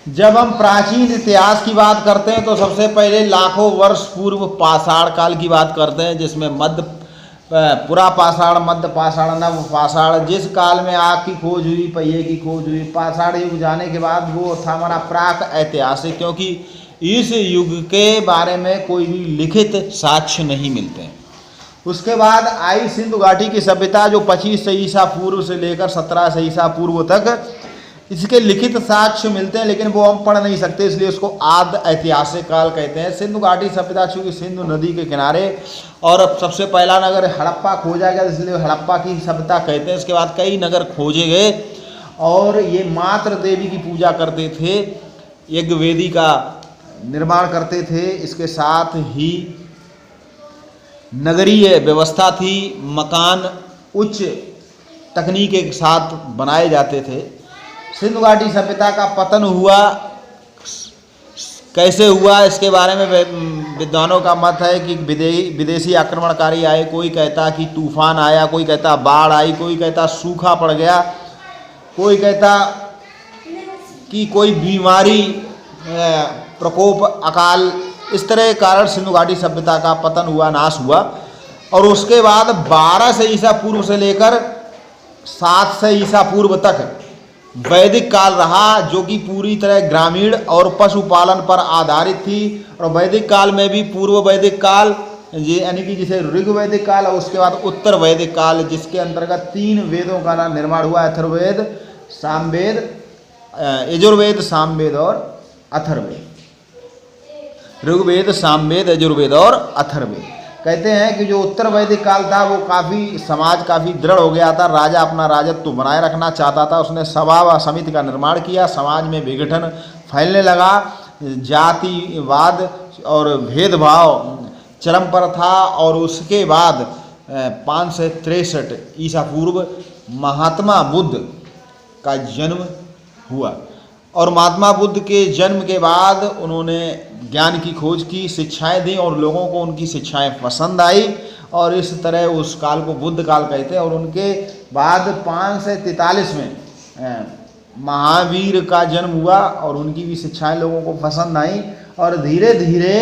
जब हम प्राचीन इतिहास की बात करते हैं तो सबसे पहले लाखों वर्ष पूर्व पाषाण काल की बात करते हैं, जिसमें पुरा पाषाण, मध्य पाषाण, नव पाषाण, जिस काल में आग की खोज हुई, पहिए की खोज हुई। पाषाण युग जाने के बाद वो था हमारा प्राक ऐतिहासिक, क्योंकि इस युग के बारे में कोई भी लिखित साक्ष्य नहीं मिलते हैं। उसके बाद आई सिंधु घाटी की सभ्यता, जो 25 से ईसा पूर्व से लेकर 17 से ईसा पूर्व तक इसके लिखित साक्ष्य मिलते हैं, लेकिन वो हम पढ़ नहीं सकते, इसलिए उसको आद ऐतिहासिक काल कहते हैं। सिंधु घाटी सभ्यता चूँकि सिंधु नदी के किनारे, और अब सबसे पहला नगर हड़प्पा खोजा गया, इसलिए हड़प्पा की सभ्यता कहते हैं। इसके बाद कई नगर खोजे गए और ये मातृ देवी की पूजा करते थे, यज्ञ वेदी का निर्माण करते थे। इसके साथ ही नगरीय व्यवस्था थी, मकान उच्च तकनीक के साथ बनाए जाते थे। सिंधु घाटी सभ्यता का पतन हुआ, कैसे हुआ इसके बारे में विद्वानों का मत है कि विदेशी आक्रमणकारी आए। कोई कहता कि तूफान आया, कोई कहता बाढ़ आई, कोई कहता सूखा पड़ गया, कोई कहता कि कोई बीमारी, प्रकोप, अकाल, इस तरह के कारण सिंधु घाटी सभ्यता का पतन हुआ, नाश हुआ। और उसके बाद 12 से ईसा पूर्व से लेकर 7 से ईसा पूर्व तक वैदिक काल रहा, जो कि पूरी तरह ग्रामीण और पशुपालन पर आधारित थी। और वैदिक काल में भी पूर्व वैदिक काल, ये यानी कि जिसे ऋग वैदिक काल, और उसके बाद उत्तर वैदिक काल, जिसके अंतर्गत 3 वेदों का निर्माण हुआ, अथर्ववेद, सामवेद, यजुर्वेद, सामवेद और अथर्ववेद। ऋग्वेद, सामवेद, यजुर्वेद और अथर्ववेद। कहते हैं कि जो उत्तर वैदिक काल था वो समाज काफ़ी दृढ़ हो गया था। राजा अपना राजत्व बनाए रखना चाहता था। उसने सभा व समिति का निर्माण किया। समाज में विघटन फैलने लगा, जातिवाद और भेदभाव चरम पर था। और उसके बाद 563 ईसा पूर्व महात्मा बुद्ध का जन्म हुआ। और महात्मा बुद्ध के जन्म के बाद उन्होंने ज्ञान की खोज की, शिक्षाएं दी, और लोगों को उनकी शिक्षाएं पसंद आई, और इस तरह उस काल को बुद्ध काल कहते हैं। और उनके बाद 543 में महावीर का जन्म हुआ, और उनकी भी शिक्षाएं लोगों को पसंद आई। और धीरे धीरे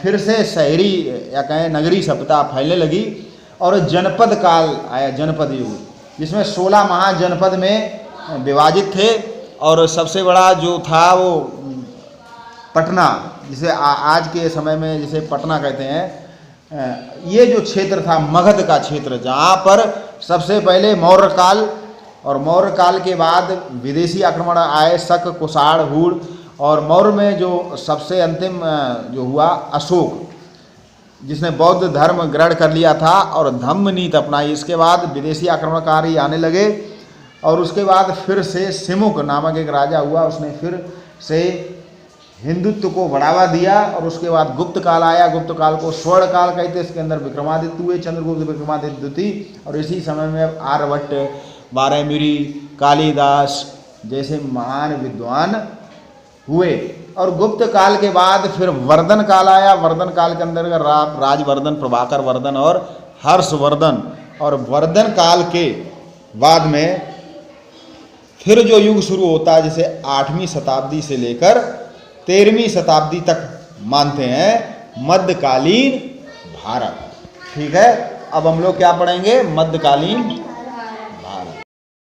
फिर से शहरी या कहें नगरी सभ्यता फैलने लगी, और जनपद काल आया, जनपद युग, जिसमें 16 महाजनपद में विभाजित थे। और सबसे बड़ा जो था वो पटना, जिसे आज के समय में जिसे पटना कहते हैं, ये जो क्षेत्र था मगध का क्षेत्र, जहाँ पर सबसे पहले मौर्य काल, और मौर्य काल के बाद विदेशी आक्रमण आए, शक, कुषाण, हूण। और मौर्य में जो सबसे अंतिम जो हुआ अशोक, जिसने बौद्ध धर्म ग्रहण कर लिया था और धम्म नीति अपनाई। इसके बाद विदेशी आक्रमणकारी आने लगे, और उसके बाद फिर से सिमुक नामक एक राजा हुआ, उसने फिर से हिंदुत्व को बढ़ावा दिया। और उसके बाद गुप्त काल आया। गुप्त काल को स्वर्ण काल कहते हैं। इसके अंदर विक्रमादित्य हुए, चंद्रगुप्त, विक्रमादित्य द्वितीय। और इसी समय में आर्यभट्ट, बारहमिरी, कालिदास जैसे महान विद्वान हुए। और गुप्त काल के बाद फिर वर्धन काल आया। वर्धन काल के अंदर राजवर्धन, प्रभाकर वर्धन और हर्षवर्धन। और वर्धन काल के बाद में फिर जो युग शुरू होता है, जिसे 8वीं शताब्दी से लेकर 13वीं शताब्दी तक मानते हैं, मध्यकालीन भारत। ठीक है, अब हम लोग क्या पढ़ेंगे? मध्यकालीन